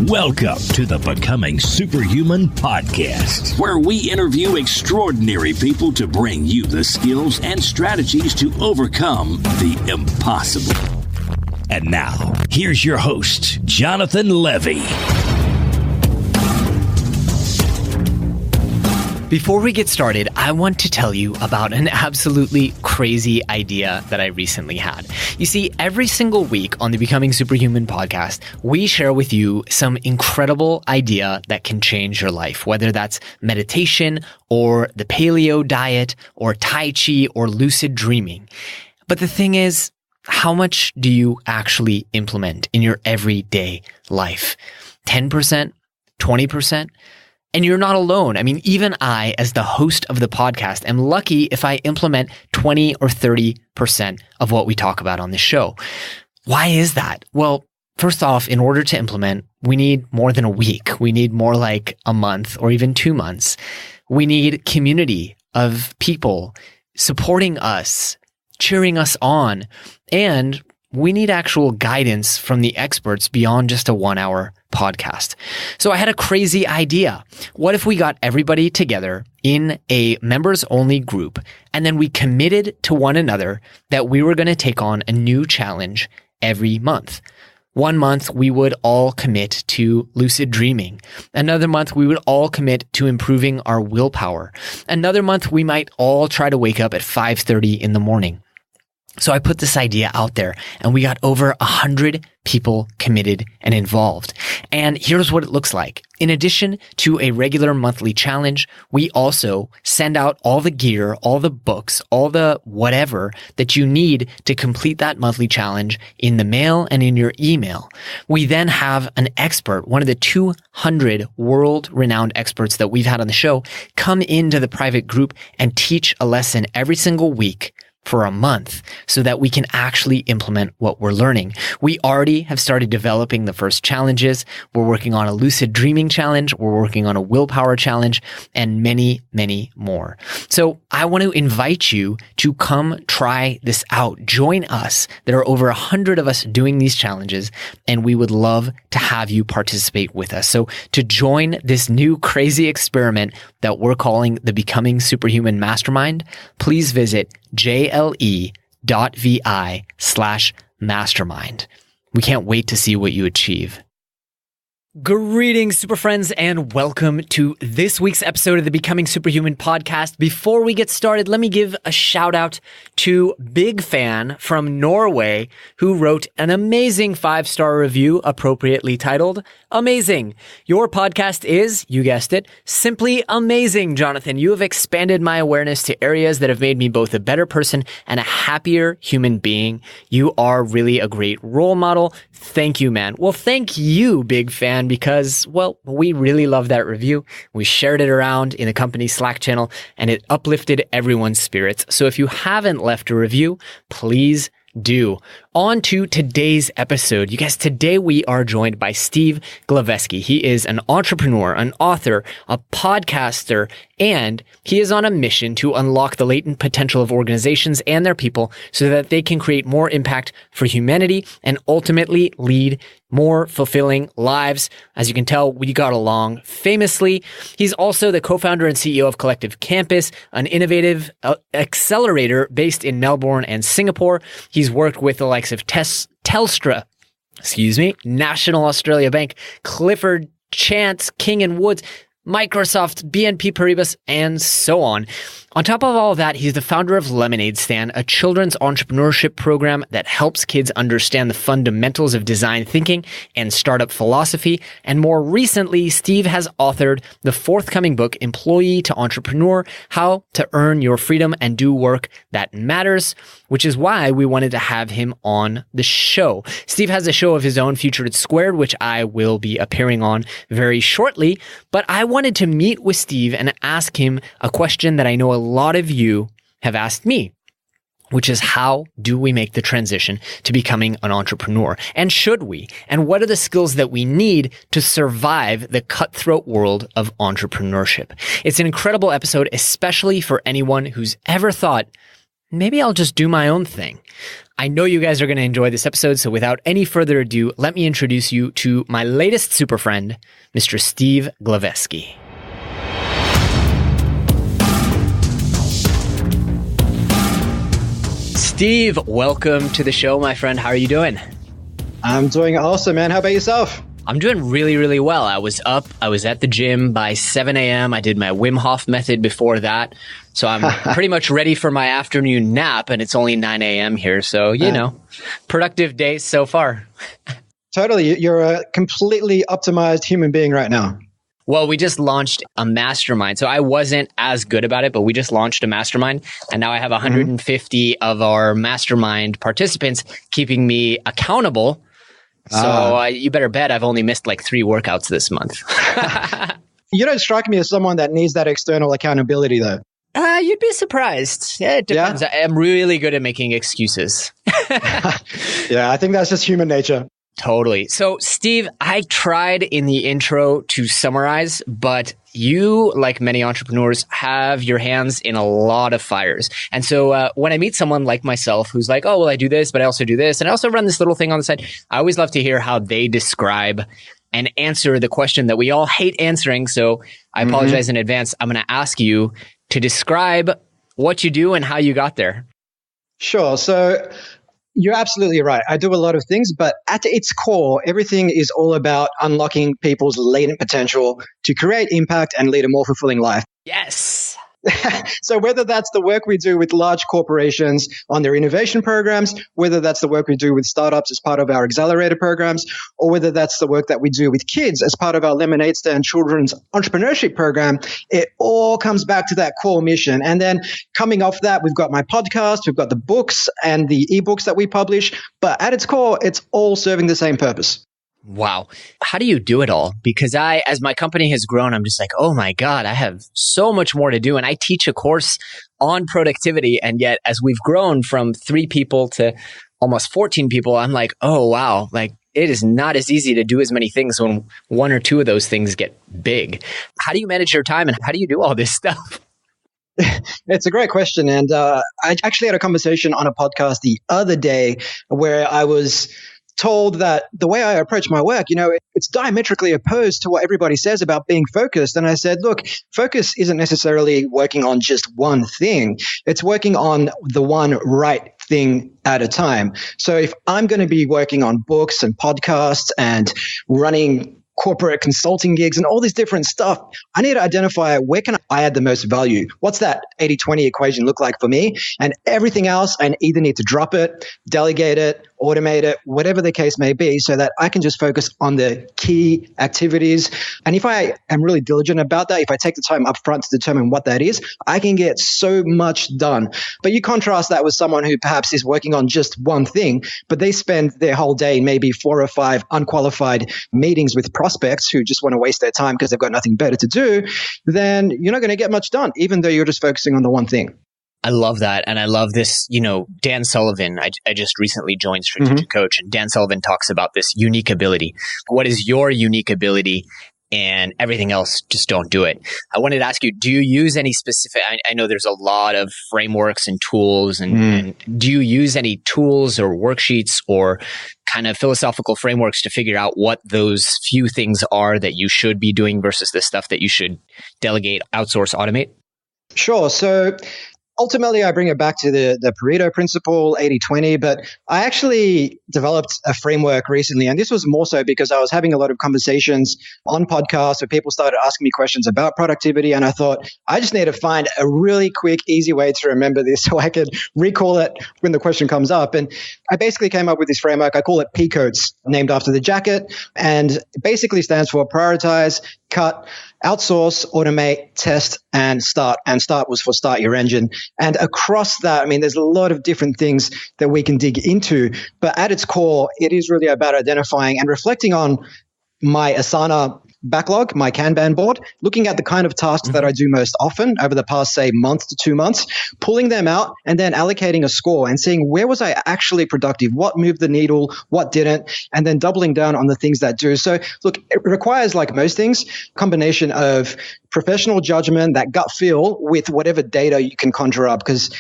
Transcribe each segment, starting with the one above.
Welcome to the Becoming Superhuman podcast, where we interview extraordinary people to bring you the skills and strategies to overcome the impossible. And now, here's your host, Jonathan Levy. Before we get started, I want to tell you about an absolutely crazy idea that I recently had. You see, every single week on the Becoming Superhuman podcast, we share with you some incredible idea that can change your life, whether that's meditation or the paleo diet or Tai Chi or lucid dreaming. But the thing is, how much do you actually implement in your everyday life? 10%? 20%? And you're not alone. I mean, even I, as the host of the podcast, am lucky if I implement 20 or 30% of what we talk about on this show. Why is that? Well, first off, in order to implement, we need more than a week. We need more like a month or even 2 months. We need community of people supporting us, cheering us on, and we need actual guidance from the experts beyond just a 1-hour podcast. So I had a crazy idea. What if we got everybody together in a members only group and then we committed to one another that we were going to take on a new challenge every month? 1 month, we would all commit to lucid dreaming. Another month, we would all commit to improving our willpower. Another month, we might all try to wake up at 5:30 in the morning. So I put this idea out there and we got over 100 people committed and involved. And here's what it looks like. In addition to a regular monthly challenge, we also send out all the gear, all the books, all the whatever that you need to complete that monthly challenge in the mail and in your email. We then have an expert, one of the 200 world-renowned experts that we've had on the show, come into the private group and teach a lesson every single week for a month so that we can actually implement what we're learning. We already have started developing the first challenges. We're working on a lucid dreaming challenge. We're working on a willpower challenge and many, many more. So I want to invite you to come try this out. Join us. There are over 100 of us doing these challenges and we would love to have you participate with us. So to join this new crazy experiment that we're calling the Becoming Superhuman Mastermind, please visit jle.vi/mastermind. We can't wait to see what you achieve. Greetings, super friends, and welcome to this week's episode of the Becoming Superhuman podcast. Before we get started, let me give a shout out to Big Fan from Norway, who wrote an amazing 5-star review appropriately titled, Amazing. Your podcast is, you guessed it, simply amazing, Jonathan. You have expanded my awareness to areas that have made me both a better person and a happier human being. You are really a great role model. Thank you, man. Well, thank you, Big Fan, because, well, we really love that review. We shared it around in the company Slack channel and it uplifted everyone's spirits. So if you haven't left a review, please do. On to today's episode. You guys, today we are joined by Steve Glaveski. He is an entrepreneur, an author, a podcaster, and he is on a mission to unlock the latent potential of organizations and their people so that they can create more impact for humanity and ultimately lead more fulfilling lives. As you can tell, we got along famously. He's also the co-founder and CEO of Collective Campus, an innovative accelerator based in Melbourne and Singapore. He's worked with the likes of Telstra, National Australia Bank, Clifford Chance, King & Woods, Microsoft, BNP Paribas, and so on. On top of all of that, he's the founder of Lemonade Stand, a children's entrepreneurship program that helps kids understand the fundamentals of design thinking and startup philosophy. And more recently, Steve has authored the forthcoming book, Employee to Entrepreneur, How to Earn Your Freedom and Do Work That Matters, which is why we wanted to have him on the show. Steve has a show of his own, Future It's Squared, which I will be appearing on very shortly. But I wanted to meet with Steve and ask him a question that I know a lot of you have asked me, which is how do we make the transition to becoming an entrepreneur? And should we? And what are the skills that we need to survive the cutthroat world of entrepreneurship? It's an incredible episode, especially for anyone who's ever thought, maybe I'll just do my own thing. I know you guys are going to enjoy this episode, so without any further ado, let me introduce you to my latest super friend, Mr. Steve Glaveski. Steve, welcome to the show, my friend. How are you doing? I'm doing awesome, man. How about yourself? I'm doing really, really well. I was up. I was at the gym by 7 a.m. I did my Wim Hof method before that. So I'm pretty much ready for my afternoon nap, and it's only 9 a.m. here. So, productive day so far. Totally. You're a completely optimized human being right now. Well, we just launched a mastermind. So I wasn't as good about it, but we just launched a mastermind. And now I have 150 of our mastermind participants keeping me accountable. So you better bet I've only missed like 3 workouts this month. You don't strike me as someone that needs that external accountability, though. You'd be surprised. Yeah, it depends. Yeah? I'm really good at making excuses. Yeah, I think that's just human nature. Totally. So, Steve, I tried in the intro to summarize, but you, like many entrepreneurs, have your hands in a lot of fires. And so when I meet someone like myself who's like, oh, well, I do this, but I also do this, and I also run this little thing on the side, I always love to hear how they describe and answer the question that we all hate answering. So I apologize in advance. I'm going to ask you to describe what you do and how you got there. Sure. So you're absolutely right. I do a lot of things, but at its core, everything is all about unlocking people's latent potential to create impact and lead a more fulfilling life. Yes. So whether that's the work we do with large corporations on their innovation programs, whether that's the work we do with startups as part of our accelerator programs, or whether that's the work that we do with kids as part of our Lemonade Stand Children's Entrepreneurship Program, it all comes back to that core mission. And then coming off that, we've got my podcast, we've got the books and the ebooks that we publish, but at its core, it's all serving the same purpose. Wow. How do you do it all? Because as my company has grown, I'm just like, oh my God, I have so much more to do. And I teach a course on productivity. And yet as we've grown from 3 people to almost 14 people, I'm like, oh, wow. Like it is not as easy to do as many things when 1 or 2 of those things get big. How do you manage your time and how do you do all this stuff? It's a great question. And I actually had a conversation on a podcast the other day where I was told that the way I approach my work, it's diametrically opposed to what everybody says about being focused. And I said, look, focus isn't necessarily working on just one thing. It's working on the one right thing at a time. So if I'm going to be working on books and podcasts and running corporate consulting gigs and all this different stuff, I need to identify where can I add the most value? What's that 80-20 equation look like for me? And everything else, I either need to drop it, delegate it, automate it, whatever the case may be, so that I can just focus on the key activities. And if I am really diligent about that, if I take the time up front to determine what that is, I can get so much done. But you contrast that with someone who perhaps is working on just one thing, but they spend their whole day in maybe 4 or 5 unqualified meetings with prospects who just want to waste their time because they've got nothing better to do, then you're not going to get much done, even though you're just focusing on the one thing. I love that. And I love this, Dan Sullivan, I just recently joined Strategic Coach, and Dan Sullivan talks about this unique ability. What is your unique ability? And everything else, just don't do it. I wanted to ask you, do you use any specific, I know there's a lot of frameworks and tools, and do you use any tools or worksheets or kind of philosophical frameworks to figure out what those few things are that you should be doing versus the stuff that you should delegate, outsource, automate? Sure. So ultimately, I bring it back to the Pareto principle, 80-20, but I actually developed a framework recently, and this was more so because I was having a lot of conversations on podcasts where people started asking me questions about productivity, and I thought, I just need to find a really quick, easy way to remember this so I could recall it when the question comes up. And I basically came up with this framework. I call it P codes, named after the jacket, and it basically stands for prioritize, cut, outsource, automate, test, and start. And start was for start your engine. And across that, there's a lot of different things that we can dig into. But at its core, it is really about identifying and reflecting on my Asana backlog, my Kanban board, looking at the kind of tasks that I do most often over the past, say, month to 2 months, pulling them out and then allocating a score and seeing where was I actually productive, what moved the needle, what didn't, and then doubling down on the things that do. So look, it requires, like most things, a combination of professional judgment, that gut feel with whatever data you can conjure up, because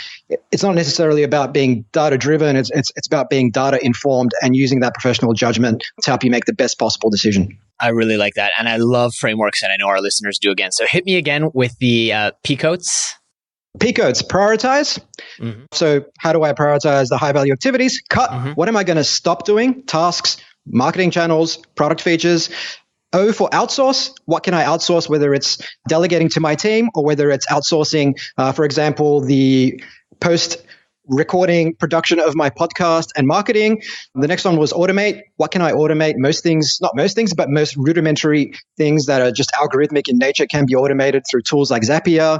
it's not necessarily about being data driven. It's about being data informed and using that professional judgment to help you make the best possible decision. I really like that. And I love frameworks, and I know our listeners do again. So hit me again with the P codes. P codes, prioritize. So how do I prioritize the high value activities? Cut. What am I going to stop doing? Tasks, marketing channels, product features. O for outsource. What can I outsource, whether it's delegating to my team or whether it's outsourcing, for example, the post-recording production of my podcast and marketing. The next one was automate. What can I automate? Most things, not most things, but most rudimentary things that are just algorithmic in nature can be automated through tools like Zapier.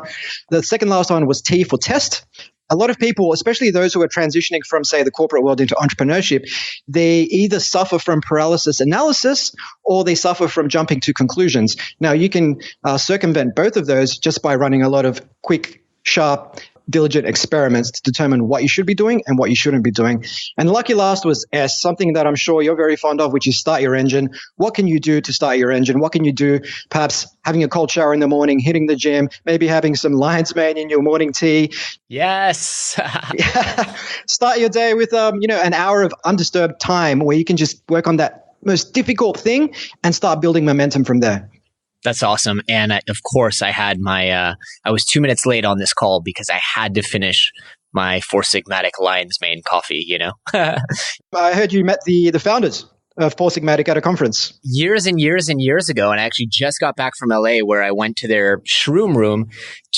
The second last one was T for test. A lot of people, especially those who are transitioning from, say, the corporate world into entrepreneurship, they either suffer from paralysis analysis or they suffer from jumping to conclusions. Now, you can circumvent both of those just by running a lot of quick, sharp, diligent experiments to determine what you should be doing and what you shouldn't be doing. And lucky last was S, something that I'm sure you're very fond of, which is start your engine. What can you do to start your engine? What can you do? Perhaps having a cold shower in the morning, hitting the gym, maybe having some lion's mane in your morning tea. Yes. Start your day with an hour of undisturbed time where you can just work on that most difficult thing and start building momentum from there. That's awesome. And of course, I had I was 2 minutes late on this call because I had to finish my Four Sigmatic Lion's Mane coffee, I heard you met the founders of Four Sigmatic at a conference. Years and years and years ago. And I actually just got back from LA where I went to their shroom room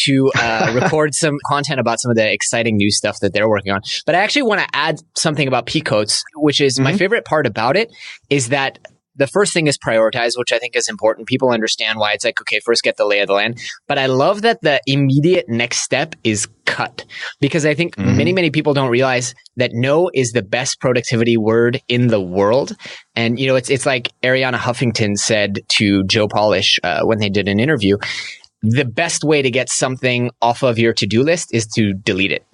to record some content about some of the exciting new stuff that they're working on. But I actually want to add something about P codes, which is my favorite part about it is that the first thing is prioritize, which I think is important. People understand why it's like, okay, first get the lay of the land. But I love that the immediate next step is cut, because I think many people don't realize that no is the best productivity word in the world. And, it's like Ariana Huffington said to Joe Polish when they did an interview, the best way to get something off of your to-do list is to delete it.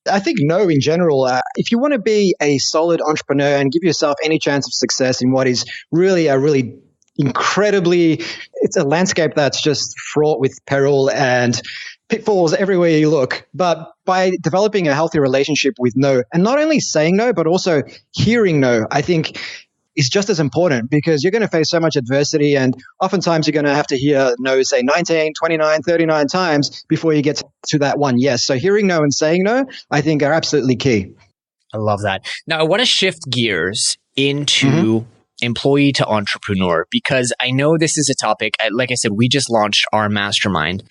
I think no in general, if you want to be a solid entrepreneur and give yourself any chance of success in what is really a really incredibly, it's a landscape that's just fraught with peril and pitfalls everywhere you look. But by developing a healthy relationship with no, and not only saying no, but also hearing no, I think is just as important, because you're going to face so much adversity, and oftentimes you're going to have to hear no, say 19, 29, 39 times before you get to that one yes. So hearing no and saying no, I think, are absolutely key. I love that. Now, I want to shift gears into employee to entrepreneur, because I know this is a topic. Like I said, we just launched our mastermind,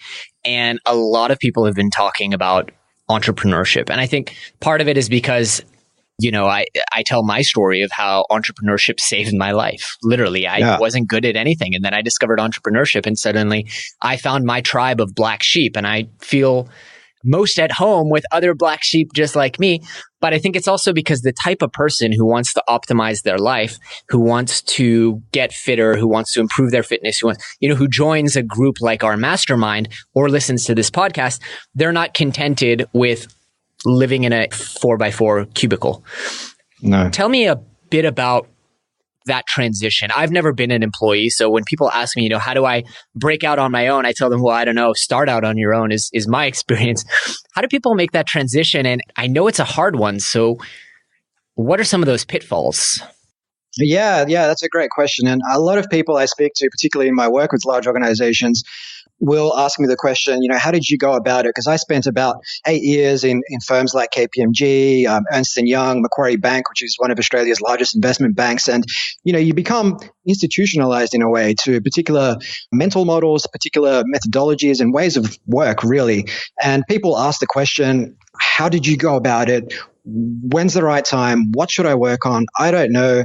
and a lot of people have been talking about entrepreneurship. And I think part of it is because I tell my story of how entrepreneurship saved my life. Literally, I wasn't good at anything. And then I discovered entrepreneurship, and suddenly I found my tribe of black sheep, and I feel most at home with other black sheep just like me. But I think it's also because the type of person who wants to optimize their life, who wants to get fitter, who wants to improve their fitness, who joins a group like our mastermind or listens to this podcast, they're not contented with living in a 4x4 cubicle. No. Tell me a bit about that transition. I've never been an employee. So when people ask me, how do I break out on my own? I tell them, well, I don't know. Start out on your own is my experience. How do people make that transition? And I know it's a hard one. So what are some of those pitfalls? Yeah, that's a great question. And a lot of people I speak to, particularly in my work with large organizations, will ask me the question, how did you go about it? Because I spent about 8 years in firms like KPMG, Ernst & Young, Macquarie Bank, which is one of Australia's largest investment banks. And, you become institutionalized in a way to particular mental models, particular methodologies and ways of work, really. And people ask the question, how did you go about it? When's the right time? What should I work on? I don't know.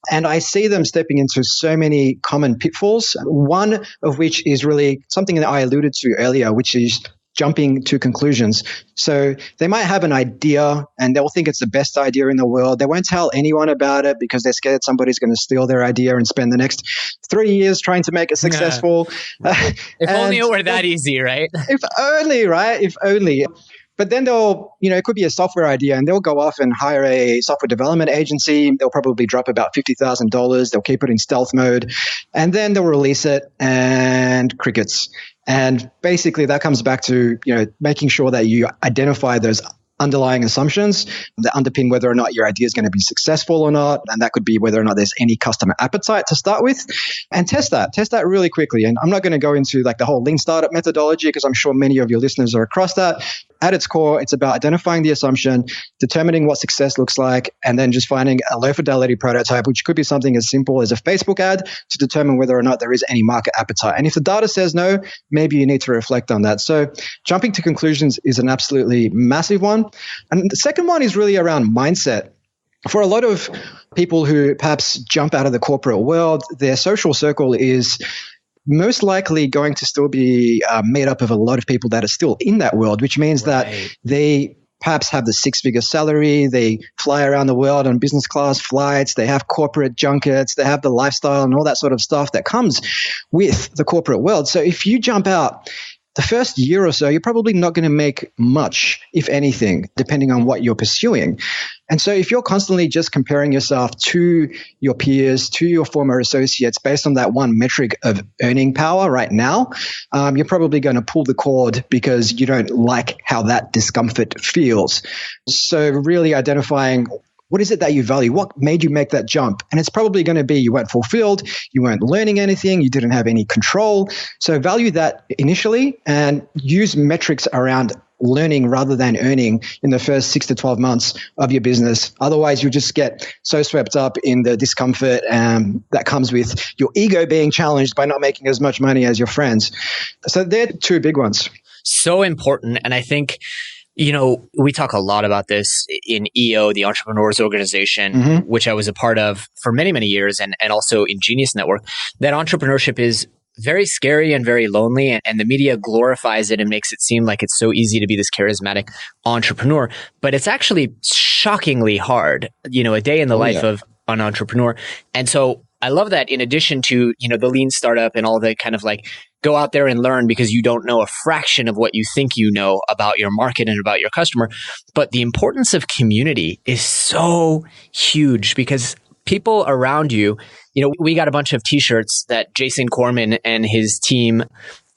And I see them stepping into so many common pitfalls, one of which is really something that I alluded to earlier, which is jumping to conclusions. So they might have an idea and they'll think it's the best idea in the world. They won't tell anyone about it because they're scared somebody's going to steal their idea and spend the next 3 years trying to make it successful. If only it were that easy, right? If only, right? If only. But then they'll, it could be a software idea and they'll go off and hire a software development agency. They'll probably drop about $50,000. They'll keep it in stealth mode and then they'll release it and crickets. And basically that comes back to, making sure that you identify those underlying assumptions that underpin whether or not your idea is going to be successful or not. And that could be whether or not there's any customer appetite to start with, and test that really quickly. And I'm not going to go into like the whole lean startup methodology because I'm sure many of your listeners are across that. At its core, it's about identifying the assumption, determining what success looks like, and then just finding a low fidelity prototype, which could be something as simple as a Facebook ad to determine whether or not there is any market appetite. And if the data says no, maybe you need to reflect on that. So jumping to conclusions is an absolutely massive one. And the second one is really around mindset. For a lot of people who perhaps jump out of the corporate world, their social circle is most likely going to still be made up of a lot of people that are still in that world, which means that they perhaps have the six-figure salary, they fly around the world on business class flights, they have corporate junkets, they have the lifestyle and all that sort of stuff that comes with the corporate world. So if you jump out, the first year or so, you're probably not going to make much, if anything, depending on what you're pursuing. And so if you're constantly just comparing yourself to your peers, to your former associates based on that one metric of earning power right now, you're probably going to pull the cord because you don't like how that discomfort feels. So really identifying what is it that you value? What made you make that jump? And it's probably going to be you weren't fulfilled, you weren't learning anything, you didn't have any control. So value that initially and use metrics around learning rather than earning in the first 6 to 12 months of your business. Otherwise, you'll just get so swept up in the discomfort that comes with your ego being challenged by not making as much money as your friends. So they're two big ones. So important. And I think we talk a lot about this in EO, the Entrepreneurs Organization, which I was a part of for many, many years, and also in Genius Network, that entrepreneurship is very scary and very lonely, and the media glorifies it and makes it seem like it's so easy to be this charismatic entrepreneur. But it's actually shockingly hard, a day in the life of an entrepreneur. And so I love that in addition to, the lean startup and all the kind of like go out there and learn because you don't know a fraction of what you think you know about your market and about your customer. But the importance of community is so huge because people around you, we got a bunch of t-shirts that Jason Corman and his team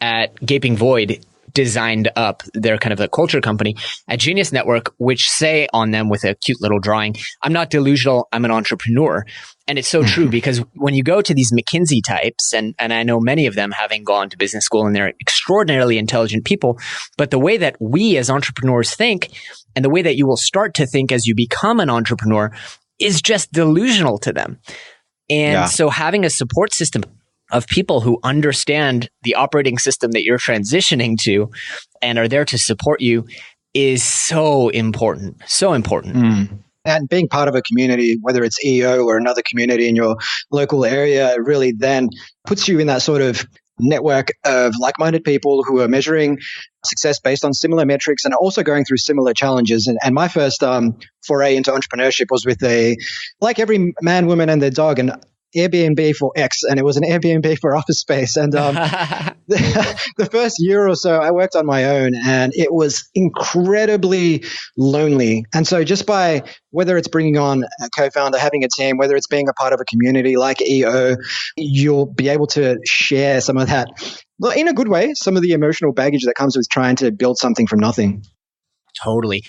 at Gaping Void designed up. They're kind of a culture company at Genius Network, which say on them with a cute little drawing, "I'm not delusional, I'm an entrepreneur." And it's so true because when you go to these McKinsey types, and I know many of them having gone to business school and they're extraordinarily intelligent people, but the way that we as entrepreneurs think and the way that you will start to think as you become an entrepreneur is just delusional to them. And so having a support system of people who understand the operating system that you're transitioning to and are there to support you is so important. So important. And being part of a community, whether it's EO or another community in your local area, really then puts you in that sort of network of like-minded people who are measuring success based on similar metrics and also going through similar challenges. And my first foray into entrepreneurship was with like every man, woman, and their dog, an Airbnb for X, and it was an Airbnb for office space. And the first year or so, I worked on my own, and it was incredibly lonely. And so just by whether it's bringing on a co-founder, having a team, whether it's being a part of a community like EO, you'll be able to share some of that, well, in a good way, some of the emotional baggage that comes with trying to build something from nothing. Totally.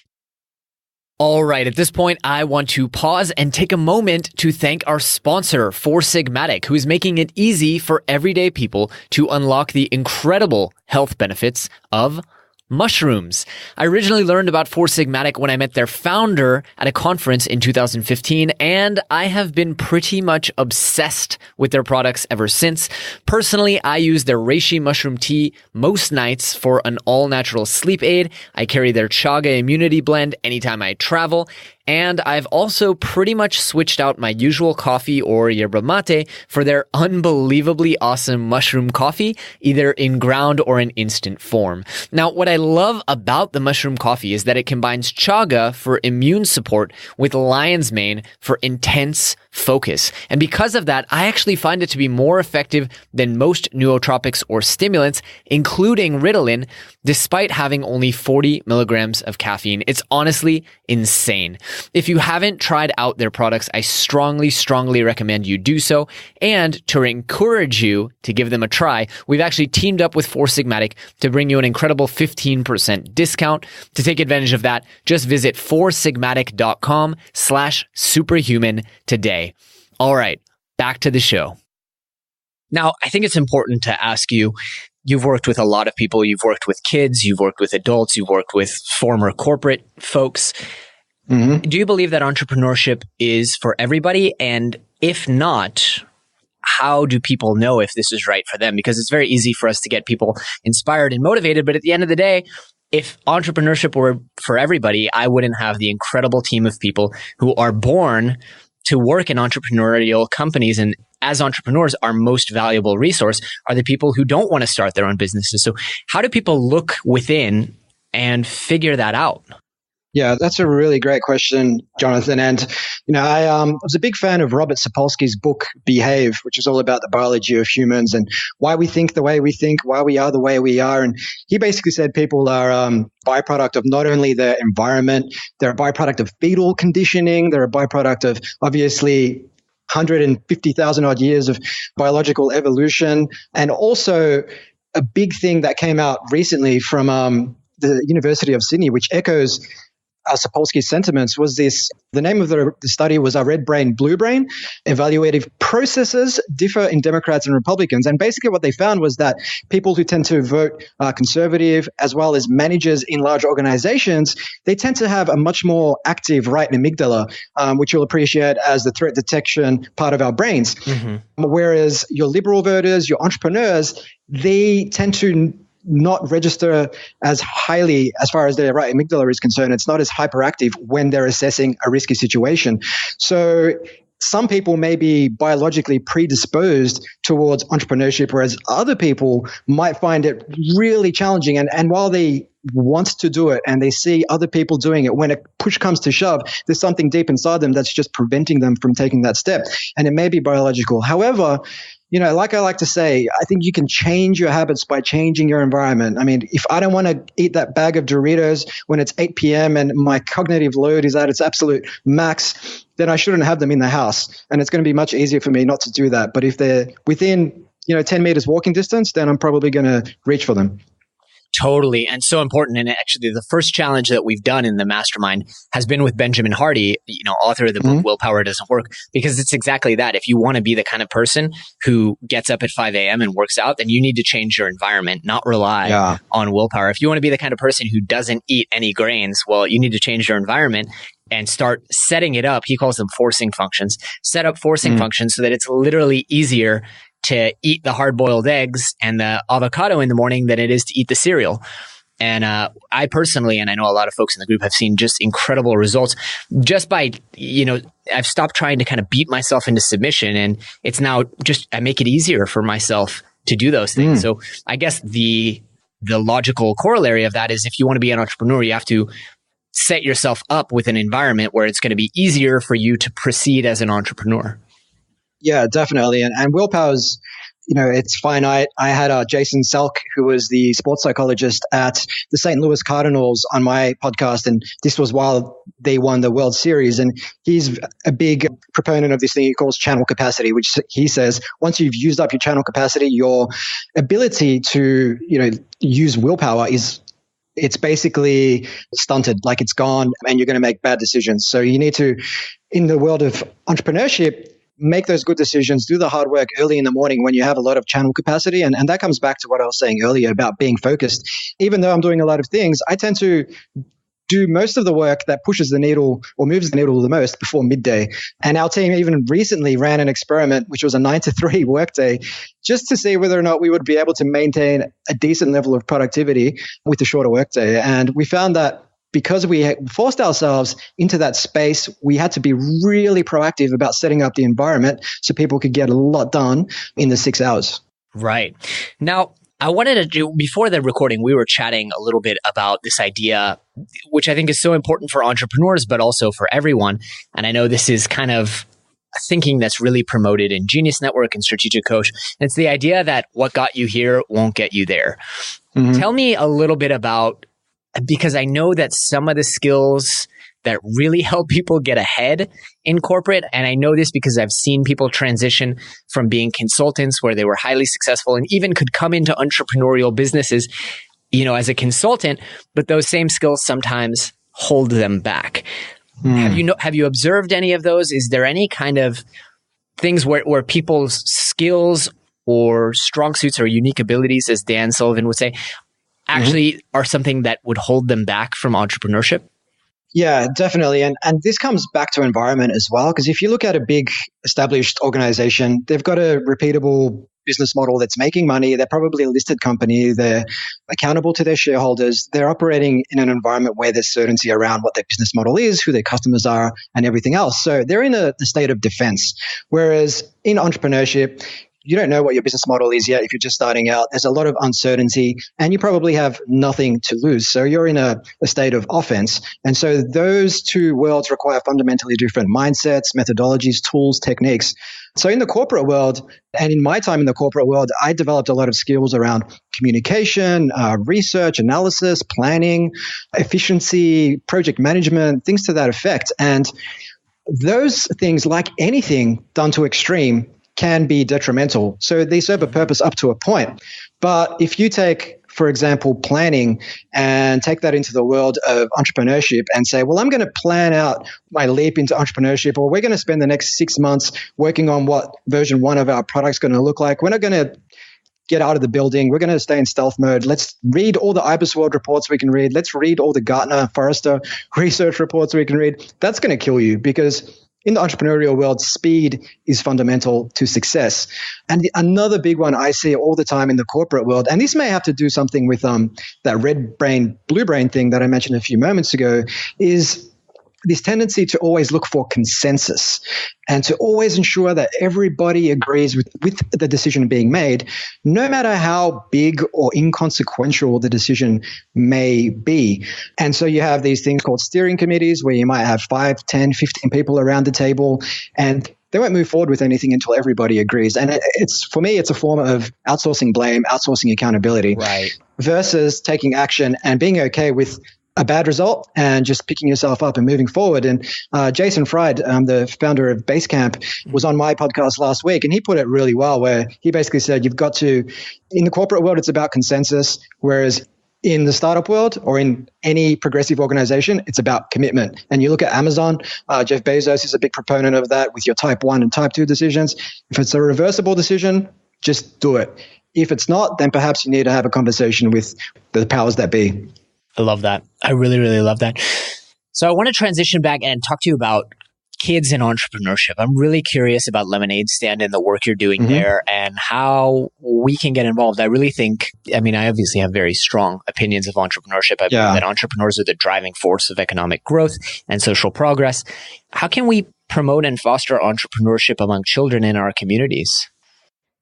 All right, at this point, I want to pause and take a moment to thank our sponsor, Four Sigmatic, who is making it easy for everyday people to unlock the incredible health benefits of mushrooms. I originally learned about Four Sigmatic when I met their founder at a conference in 2015, and I have been pretty much obsessed with their products ever since. Personally, I use their reishi mushroom tea most nights for an all-natural sleep aid. I carry their chaga immunity blend anytime I travel. And I've also pretty much switched out my usual coffee or yerba mate for their unbelievably awesome mushroom coffee, either in ground or in instant form. Now, what I love about the mushroom coffee is that it combines chaga for immune support with lion's mane for intense focus. And because of that, I actually find it to be more effective than most nootropics or stimulants, including Ritalin, despite having only 40 milligrams of caffeine. It's honestly insane. If you haven't tried out their products, I strongly recommend you do so. And to encourage you to give them a try, we've actually teamed up with Four Sigmatic to bring you an incredible 15% discount. To take advantage of that, just visit foursigmatic.com/superhuman today. All right, back to the show. Now, I think it's important to ask you, you've worked with a lot of people. You've worked with kids, you've worked with adults, you've worked with former corporate folks. Mm-hmm. Do you believe that entrepreneurship is for everybody? And if not, how do people know if this is right for them? Because it's very easy for us to get people inspired and motivated. But at the end of the day, if entrepreneurship were for everybody, I wouldn't have the incredible team of people who are born to work in entrepreneurial companies. And as entrepreneurs, our most valuable resource are the people who don't want to start their own businesses. So how do people look within and figure that out? Yeah, that's a really great question, Jonathan. And, I was a big fan of Robert Sapolsky's book, Behave, which is all about the biology of humans and why we think the way we think, why we are the way we are. And he basically said people are byproduct of not only their environment, they're a byproduct of fetal conditioning, they're a byproduct of, obviously, 150,000 odd years of biological evolution. And also a big thing that came out recently from the University of Sydney, which echoes Sapolsky's sentiments, was this. The name of the study was Red Brain, Blue Brain. Evaluative processes differ in Democrats and Republicans. And basically what they found was that people who tend to vote conservative, as well as managers in large organizations, they tend to have a much more active right amygdala, which you'll appreciate as the threat detection part of our brains. Mm-hmm. Whereas your liberal voters, your entrepreneurs, they tend to not register as highly as far as their right amygdala is concerned. It's not as hyperactive when they're assessing a risky situation. So some people may be biologically predisposed towards entrepreneurship, whereas other people might find it really challenging. And while they want to do it and they see other people doing it, when a push comes to shove, there's something deep inside them that's just preventing them from taking that step. And it may be biological. However, like I like to say, I think you can change your habits by changing your environment. I mean, if I don't want to eat that bag of Doritos when it's 8 p.m. and my cognitive load is at its absolute max, then I shouldn't have them in the house. And it's going to be much easier for me not to do that. But if they're within, 10 meters walking distance, then I'm probably going to reach for them. Totally. And so important. And actually, the first challenge that we've done in the Mastermind has been with Benjamin Hardy, author of the book, Willpower Doesn't Work, because it's exactly that. If you want to be the kind of person who gets up at 5 a.m. and works out, then you need to change your environment, not rely on willpower. If you want to be the kind of person who doesn't eat any grains, well, you need to change your environment and start setting it up. He calls them forcing functions. Set up forcing functions so that it's literally easier to eat the hard-boiled eggs and the avocado in the morning than it is to eat the cereal. And I personally, and I know a lot of folks in the group, have seen just incredible results just by, I've stopped trying to kind of beat myself into submission. And it's now just, I make it easier for myself to do those things. So I guess the logical corollary of that is if you want to be an entrepreneur, you have to set yourself up with an environment where it's going to be easier for you to proceed as an entrepreneur. Yeah, definitely. And willpower's, it's finite. I had Jason Selk, who was the sports psychologist at the St. Louis Cardinals, on my podcast. And this was while they won the World Series. And he's a big proponent of this thing he calls channel capacity, which he says once you've used up your channel capacity, your ability to, use willpower it's basically stunted, like it's gone, and you're going to make bad decisions. So you need to, in the world of entrepreneurship, make those good decisions, do the hard work early in the morning when you have a lot of channel capacity. And that comes back to what I was saying earlier about being focused. Even though I'm doing a lot of things, I tend to do most of the work that pushes the needle or moves the needle the most before midday. And our team even recently ran an experiment, which was a 9 to 3 workday, just to see whether or not we would be able to maintain a decent level of productivity with a shorter workday. And we found that because we forced ourselves into that space, we had to be really proactive about setting up the environment so people could get a lot done in the 6 hours. Right. Now, I wanted to do, before the recording, we were chatting a little bit about this idea, which I think is so important for entrepreneurs, but also for everyone. And I know this is kind of a thinking that's really promoted in Genius Network and Strategic Coach. And it's the idea that what got you here won't get you there. Mm-hmm. Tell me a little bit about, because I know that some of the skills that really help people get ahead in corporate. And I know this because I've seen people transition from being consultants where they were highly successful and even could come into entrepreneurial businesses, as a consultant, but those same skills sometimes hold them back. Have you observed any of those? Is there any kind of things where people's skills or strong suits or unique abilities, as Dan Sullivan would say, actually are something that would hold them back from entrepreneurship? Yeah, definitely. And this comes back to environment as well, because if you look at a big established organization, they've got a repeatable business model that's making money. They're probably a listed company. They're accountable to their shareholders. They're operating in an environment where there's certainty around what their business model is, who their customers are, and everything else. So they're in a state of defense. Whereas in entrepreneurship, you don't know what your business model is yet if you're just starting out. There's a lot of uncertainty and you probably have nothing to lose. So you're in a state of offense. And so those two worlds require fundamentally different mindsets, methodologies, tools, techniques. So in the corporate world, and in my time in the corporate world, I developed a lot of skills around communication, research, analysis, planning, efficiency, project management, things to that effect. And those things, like anything done to extreme, can be detrimental. So they serve a purpose up to a point. But if you take, for example, planning and take that into the world of entrepreneurship and say, well, I'm going to plan out my leap into entrepreneurship, or we're going to spend the next 6 months working on what version 1 of our product's going to look like. We're not going to get out of the building. We're going to stay in stealth mode. Let's read all the IBIS World reports we can read. Let's read all the Gartner, Forrester research reports we can read. That's going to kill you, because in the entrepreneurial world, speed is fundamental to success. And another big one I see all the time in the corporate world, and this may have to do something with that red brain, blue brain thing that I mentioned a few moments ago, is this tendency to always look for consensus and to always ensure that everybody agrees with the decision being made, no matter how big or inconsequential the decision may be. And so you have these things called steering committees where you might have 5, 10, 15 people around the table, and they won't move forward with anything until everybody agrees. And for me, it's a form of outsourcing blame, outsourcing accountability, right, versus taking action and being okay with a bad result and just picking yourself up and moving forward. And Jason Fried, the founder of Basecamp, was on my podcast last week, and he put it really well, where he basically said, you've got to, in the corporate world, it's about consensus, whereas in the startup world or in any progressive organization, it's about commitment. And you look at Amazon, Jeff Bezos is a big proponent of that with your type 1 and type 2 decisions. If it's a reversible decision, just do it. If it's not, then perhaps you need to have a conversation with the powers that be. I love that. I really, really love that. So I want to transition back and talk to you about kids and entrepreneurship. I'm really curious about Lemonade Stand and the work you're doing there and how we can get involved. I really think, I obviously have very strong opinions of entrepreneurship. I believe that entrepreneurs are the driving force of economic growth and social progress. How can we promote and foster entrepreneurship among children in our communities?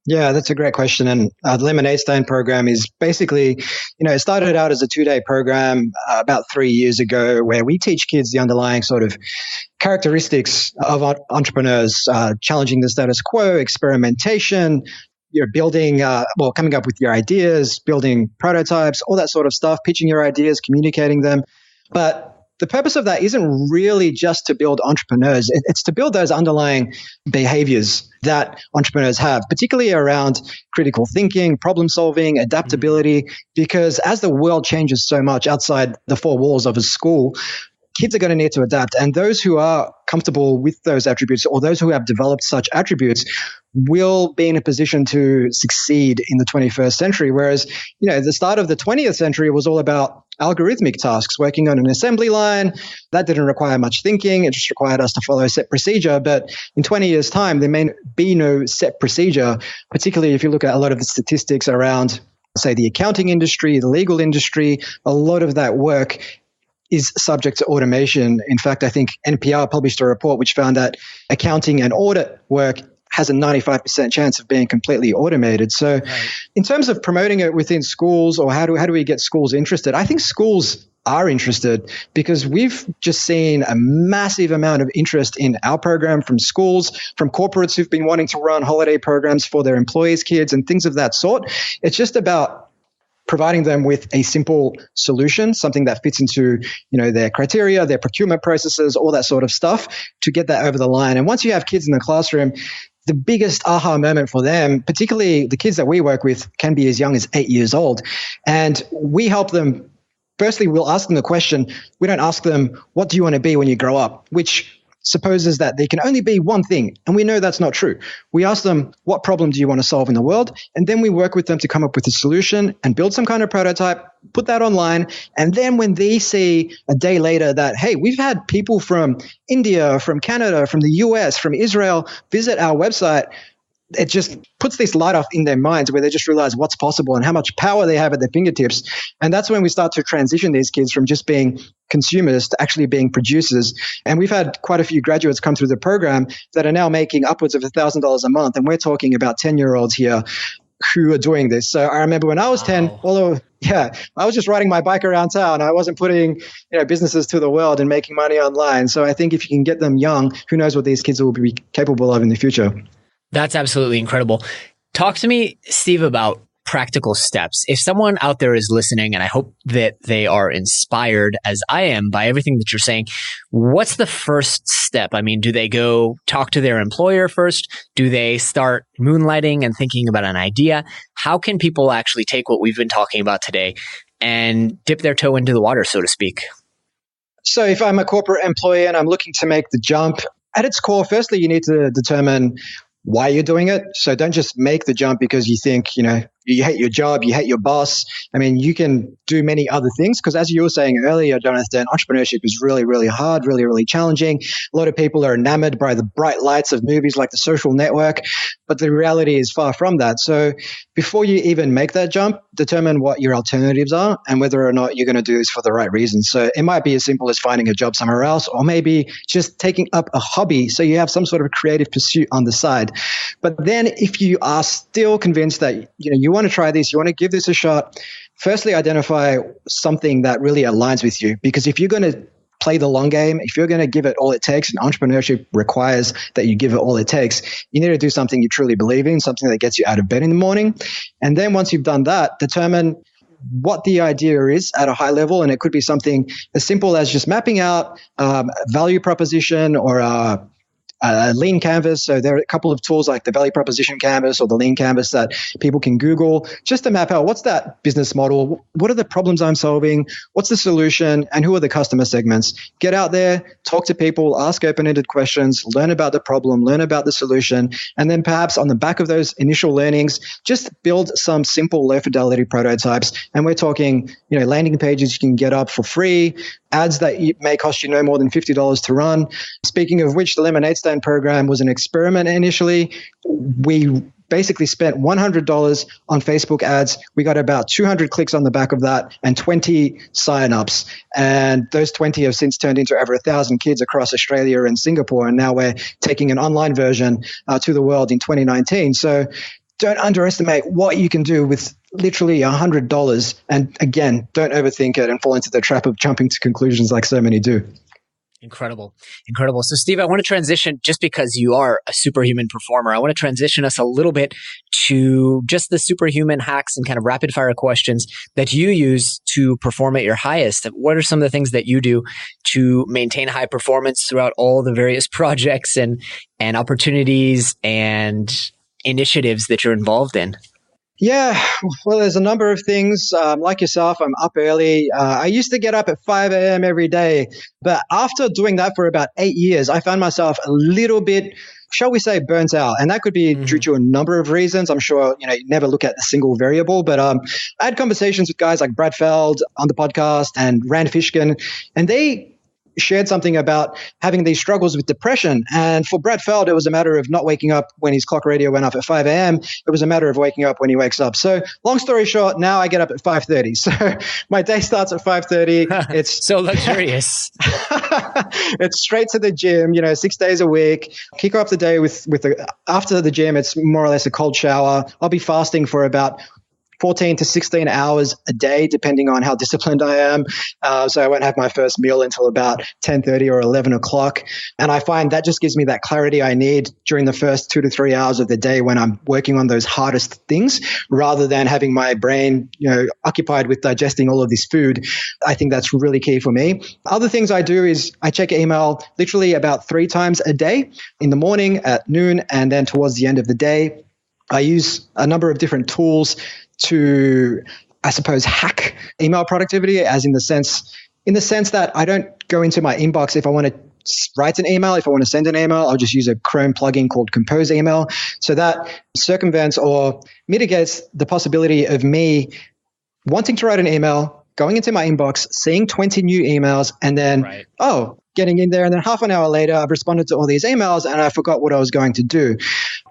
Yeah, that's a great question. And the Lemonade Stand program is basically, it started out as a 2-day program about 3 years ago, where we teach kids the underlying sort of characteristics of entrepreneurs, challenging the status quo, experimentation, building, coming up with your ideas, building prototypes, all that sort of stuff, pitching your ideas, communicating them. But the purpose of that isn't really just to build entrepreneurs. It's to build those underlying behaviors that entrepreneurs have, particularly around critical thinking, problem solving, adaptability, because as the world changes so much outside the 4 walls of a school, kids are going to need to adapt. And those who are comfortable with those attributes, or those who have developed such attributes, will be in a position to succeed in the 21st century. Whereas, the start of the 20th century was all about algorithmic tasks, working on an assembly line. That didn't require much thinking. It just required us to follow a set procedure. But in 20 years' time, there may be no set procedure, particularly if you look at a lot of the statistics around, say, the accounting industry, the legal industry. A lot of that work is subject to automation. In fact, I think NPR published a report which found that accounting and audit work has a 95% chance of being completely automated. So in terms of promoting it within schools, or how do we get schools interested? I think schools are interested because we've just seen a massive amount of interest in our program from schools, from corporates who've been wanting to run holiday programs for their employees' kids and things of that sort. It's just about providing them with a simple solution, something that fits into, their criteria, their procurement processes, all that sort of stuff to get that over the line. And once you have kids in the classroom, the biggest aha moment for them, particularly the kids that we work with, can be as young as 8 years old. And we help them. Firstly, we'll ask them the question. We don't ask them, what do you want to be when you grow up? Which supposes that they can only be one thing. And we know that's not true. We ask them, what problem do you want to solve in the world? And then we work with them to come up with a solution and build some kind of prototype, put that online. And then when they see a day later that, hey, we've had people from India, from Canada, from the US, from Israel visit our website, it just puts this light off in their minds where they just realize what's possible and how much power they have at their fingertips. And that's when we start to transition these kids from just being consumers to actually being producers. And we've had quite a few graduates come through the program that are now making upwards of $1,000 a month. And we're talking about 10-year-olds here who are doing this. So I remember when I was 10, I was just riding my bike around town. I wasn't putting businesses to the world and making money online. So I think if you can get them young, who knows what these kids will be capable of in the future. That's absolutely incredible. Talk to me, Steve, about practical steps. If someone out there is listening, and I hope that they are inspired as I am by everything that you're saying, what's the first step? I mean, do they go talk to their employer first? Do they start moonlighting and thinking about an idea? How can people actually take what we've been talking about today and dip their toe into the water, so to speak? So if I'm a corporate employee and I'm looking to make the jump, at its core, firstly, you need to determine why you're doing it. So don't just make the jump because you think, you hate your job, you hate your boss. I mean, you can do many other things because as you were saying earlier, Jonathan, entrepreneurship is really, really hard, really, really challenging. A lot of people are enamored by the bright lights of movies like The Social Network, but the reality is far from that. So before you even make that jump, determine what your alternatives are and whether or not you're going to do this for the right reasons. So it might be as simple as finding a job somewhere else, or maybe just taking up a hobby so you have some sort of creative pursuit on the side. But then if you are still convinced that you want to try this, you want to give this a shot, firstly identify something that really aligns with you. Because if you're going to play the long game, if you're going to give it all it takes, and entrepreneurship requires that you give it all it takes, you need to do something you truly believe in, something that gets you out of bed in the morning. And then once you've done that, determine what the idea is at a high level. And it could be something as simple as just mapping out a value proposition or a lean canvas. So there are a couple of tools like the value proposition canvas or the lean canvas that people can Google just to map out what's that business model, what are the problems I'm solving, what's the solution, and who are the customer segments. Get out there, talk to people, ask open-ended questions, learn about the problem, learn about the solution, and then perhaps on the back of those initial learnings, just build some simple low-fidelity prototypes. And we're talking, landing pages you can get up for free, ads that may cost you no more than $50 to run. Speaking of which, the Lemonade Stand program was an experiment initially. We basically spent $100 on Facebook ads. We got about 200 clicks on the back of that and 20 sign-ups. And those 20 have since turned into over 1,000 kids across Australia and Singapore. And now we're taking an online version to the world in 2019. So don't underestimate what you can do with literally $100. And again, don't overthink it and fall into the trap of jumping to conclusions like so many do. Incredible. Incredible. So Steve, I want to transition, just because you are a superhuman performer, I want to transition us a little bit to just the superhuman hacks and kind of rapid fire questions that you use to perform at your highest. What are some of the things that you do to maintain high performance throughout all the various projects and opportunities and initiatives that you're involved in? Yeah, well, there's a number of things. Like yourself, I'm up early. I used to get up at 5 a.m. every day. But after doing that for about 8 years, I found myself a little bit, shall we say, burnt out. And that could be due to a number of reasons. I'm sure, you never look at a single variable. But I had conversations with guys like Brad Feld on the podcast and Rand Fishkin, and they shared something about having these struggles with depression. And for Brad Feld, it was a matter of not waking up when his clock radio went off at 5 a.m. It was a matter of waking up when he wakes up. So long story short, now I get up at 5:30. So my day starts at 5:30. It's so luxurious. It's straight to the gym, 6 days a week. Kick off the day after the gym, it's more or less a cold shower. I'll be fasting for about 14 to 16 hours a day, depending on how disciplined I am. So I won't have my first meal until about 10:30 or 11 o'clock. And I find that just gives me that clarity I need during the first 2 to 3 hours of the day when I'm working on those hardest things, rather than having my brain, occupied with digesting all of this food. I think that's really key for me. Other things I do is I check email literally about 3 times a day, in the morning, at noon, and then towards the end of the day. I use a number of different tools to, I suppose, hack email productivity, as in the sense that I don't go into my inbox if I want to write an email. If I want to send an email, I'll just use a Chrome plugin called Compose Email. So that circumvents or mitigates the possibility of me wanting to write an email, going into my inbox, seeing 20 new emails, and then, getting in there, and then half an hour later, I've responded to all these emails and I forgot what I was going to do.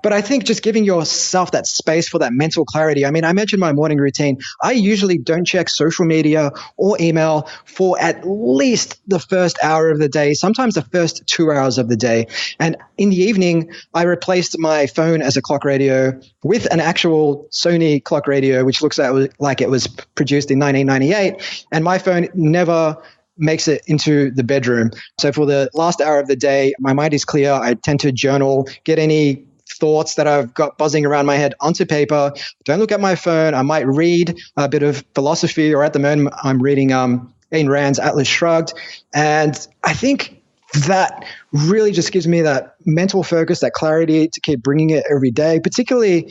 But I think just giving yourself that space for that mental clarity. I mean, I mentioned my morning routine. I usually don't check social media or email for at least the first hour of the day, sometimes the first 2 hours of the day. And in the evening, I replaced my phone as a clock radio with an actual Sony clock radio, which looks like it was produced in 1998. And my phone never makes it into the bedroom. So for the last hour of the day, my mind is clear. I tend to journal, get any thoughts that I've got buzzing around my head onto paper. Don't look at my phone. I might read a bit of philosophy, or at the moment I'm reading Ayn Rand's Atlas Shrugged. And I think that really just gives me that mental focus, that clarity to keep bringing it every day, particularly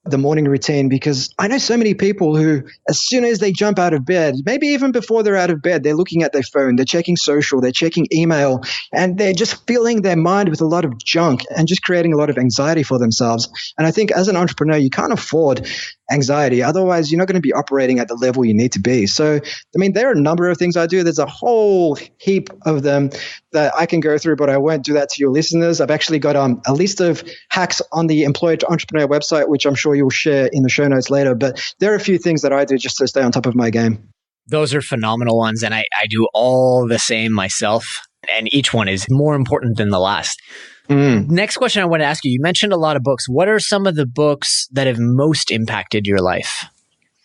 the morning routine, because I know so many people who, as soon as they jump out of bed, maybe even before they're out of bed, they're looking at their phone, they're checking social, they're checking email, and they're just filling their mind with a lot of junk and just creating a lot of anxiety for themselves. And I think as an entrepreneur, you can't afford anxiety. Otherwise, you're not going to be operating at the level you need to be. So, I mean, there are a number of things I do. There's a whole heap of them that I can go through, but I won't do that to your listeners. I've actually got a list of hacks on the Employed Entrepreneur website, which I'm sure you'll share in the show notes later. But there are a few things that I do just to stay on top of my game. Those are phenomenal ones. And I do all the same myself. And each one is more important than the last. Next question I want to ask you. You mentioned a lot of books. What are some of the books that have most impacted your life?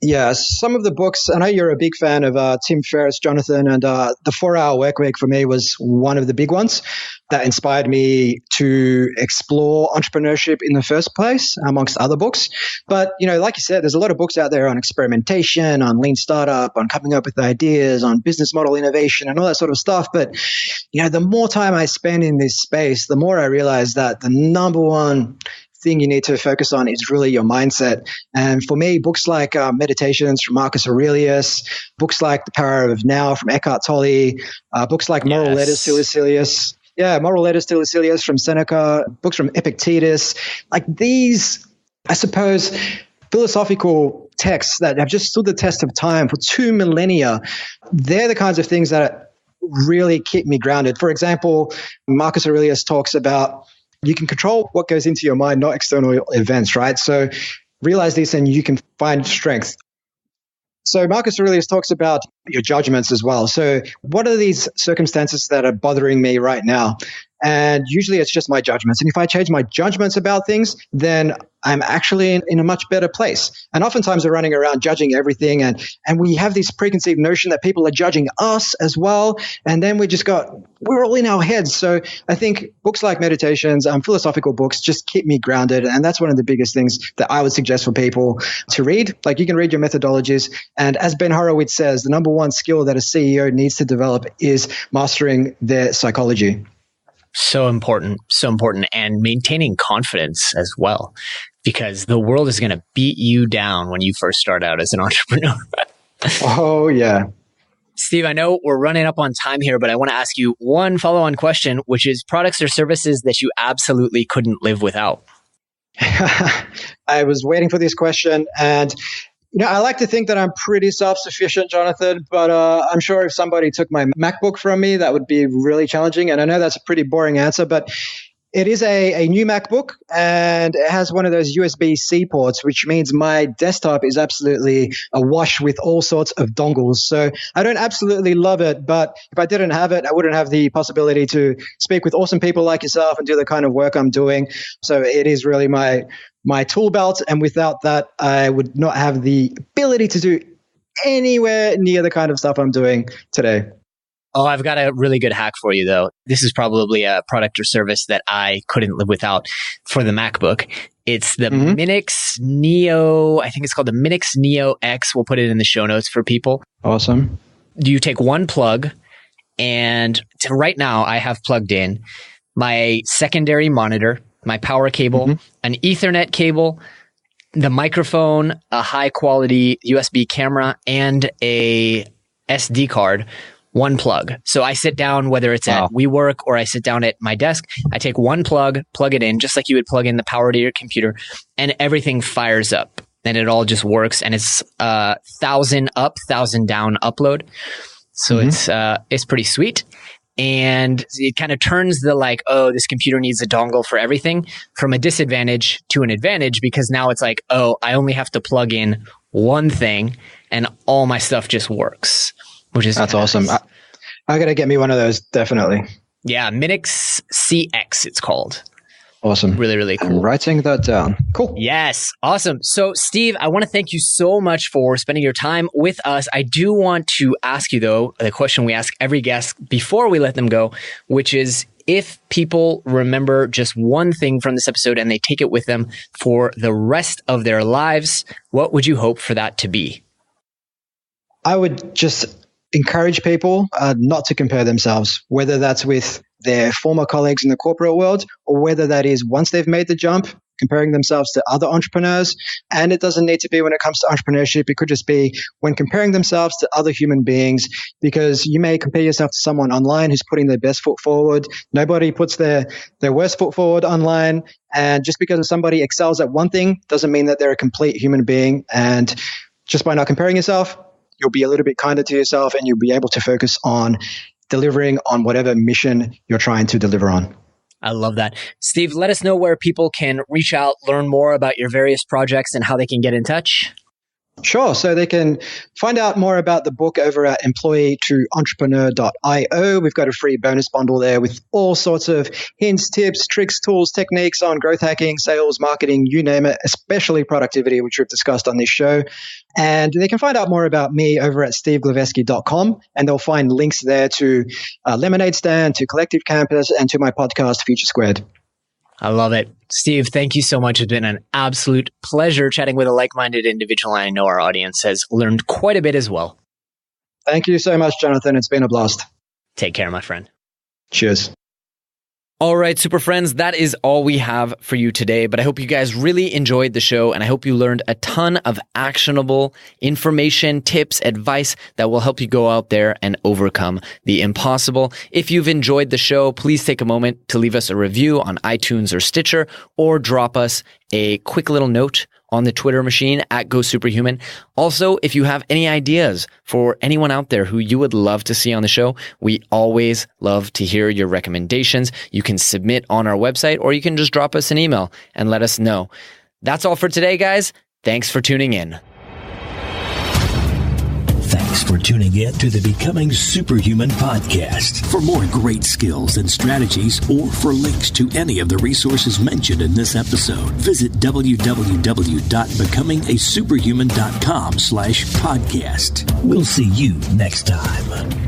Yeah, some of the books, I know you're a big fan of Tim Ferriss, Jonathan, and the 4-Hour Workweek for me was one of the big ones that inspired me to explore entrepreneurship in the first place, amongst other books. But, like you said, there's a lot of books out there on experimentation, on lean startup, on coming up with ideas, on business model innovation, and all that sort of stuff. But, the more time I spend in this space, the more I realize that the number one thing you need to focus on is really your mindset. And for me, books like Meditations from Marcus Aurelius, books like The Power of Now from Eckhart Tolle, books like Moral Letters to Lucilius. Yeah, Moral Letters to Lucilius from Seneca, books from Epictetus. Like these, I suppose, philosophical texts that have just stood the test of time for 2 millennia, they're the kinds of things that really keep me grounded. For example, Marcus Aurelius talks about you can control what goes into your mind, not external events, right? So realize this and you can find strength. So Marcus Aurelius talks about your judgments as well. So what are these circumstances that are bothering me right now? And usually it's just my judgments. And if I change my judgments about things, then I'm actually in a much better place. And oftentimes we're running around judging everything. And we have this preconceived notion that people are judging us as well. And then we're all in our heads. So I think books like Meditations, philosophical books just keep me grounded. And that's one of the biggest things that I would suggest for people to read. Like you can read your methodologies. And as Ben Horowitz says, the number one skill that a CEO needs to develop is mastering their psychology. So important, and maintaining confidence as well, because the world is going to beat you down when you first start out as an entrepreneur. Oh, yeah. Steve, I know we're running up on time here, but I want to ask you one follow-on question, which is products or services that you absolutely couldn't live without. I was waiting for this question, and I like to think that I'm pretty self-sufficient, Jonathan, but I'm sure if somebody took my MacBook from me, that would be really challenging. And I know that's a pretty boring answer, but it is a new MacBook, and it has one of those USB-C ports, which means my desktop is absolutely awash with all sorts of dongles. So I don't absolutely love it, but if I didn't have it, I wouldn't have the possibility to speak with awesome people like yourself and do the kind of work I'm doing. So it is really my tool belt, and without that, I would not have the ability to do anywhere near the kind of stuff I'm doing today. Oh, I've got a really good hack for you, though. This is probably a product or service that I couldn't live without for the MacBook. It's the Minix Neo. I think it's called the Minix Neo X. We'll put it in the show notes for people. Awesome. You take one plug, and right now I have plugged in my secondary monitor, my power cable, an Ethernet cable, the microphone, a high quality USB camera, and a SD card. One plug. So I sit down, whether it's at WeWork or I sit down at my desk, I take one plug it in, just like you would plug in the power to your computer, and everything fires up and it all just works. And it's 1,000 up, 1,000 down upload. So it's pretty sweet. And it kind of turns the this computer needs a dongle for everything from a disadvantage to an advantage, because now it's like, I only have to plug in one thing and all my stuff just works. That's awesome. I got to get me one of those, definitely. Yeah, Minix CX, it's called. Awesome. Really, really cool. I'm writing that down. Cool. Yes, awesome. So, Steve, I want to thank you so much for spending your time with us. I do want to ask you, though, the question we ask every guest before we let them go, which is, if people remember just one thing from this episode and they take it with them for the rest of their lives, what would you hope for that to be? I would just encourage people not to compare themselves, whether that's with their former colleagues in the corporate world or whether that is once they've made the jump, comparing themselves to other entrepreneurs. And it doesn't need to be when it comes to entrepreneurship. It could just be when comparing themselves to other human beings, because you may compare yourself to someone online who's putting their best foot forward. Nobody puts their worst foot forward online. And just because somebody excels at one thing doesn't mean that they're a complete human being. And just by not comparing yourself, you'll be a little bit kinder to yourself and you'll be able to focus on delivering on whatever mission you're trying to deliver on. I love that. Steve, let us know where people can reach out, learn more about your various projects and how they can get in touch. Sure. So they can find out more about the book over at employee2entrepreneur.io. We've got a free bonus bundle there with all sorts of hints, tips, tricks, tools, techniques on growth hacking, sales, marketing, you name it, especially productivity, which we've discussed on this show. And they can find out more about me over at steveglaveski.com, and they'll find links there to Lemonade Stand, to Collective Campus, and to my podcast, Future Squared. I love it. Steve, thank you so much. It's been an absolute pleasure chatting with a like-minded individual. And I know our audience has learned quite a bit as well. Thank you so much, Jonathan. It's been a blast. Take care, my friend. Cheers. All right, super friends, that is all we have for you today. But I hope you guys really enjoyed the show, and I hope you learned a ton of actionable information, tips, advice that will help you go out there and overcome the impossible. If you've enjoyed the show, please take a moment to leave us a review on iTunes or Stitcher, or drop us a quick little note on the Twitter machine at GoSuperhuman. Also, if you have any ideas for anyone out there who you would love to see on the show, we always love to hear your recommendations. You can submit on our website, or you can just drop us an email and let us know. That's all for today, guys. Thanks for tuning in. Thanks for tuning in to the Becoming Superhuman podcast. For more great skills and strategies, or for links to any of the resources mentioned in this episode, visit www.becomingasuperhuman.com/podcast. We'll see you next time.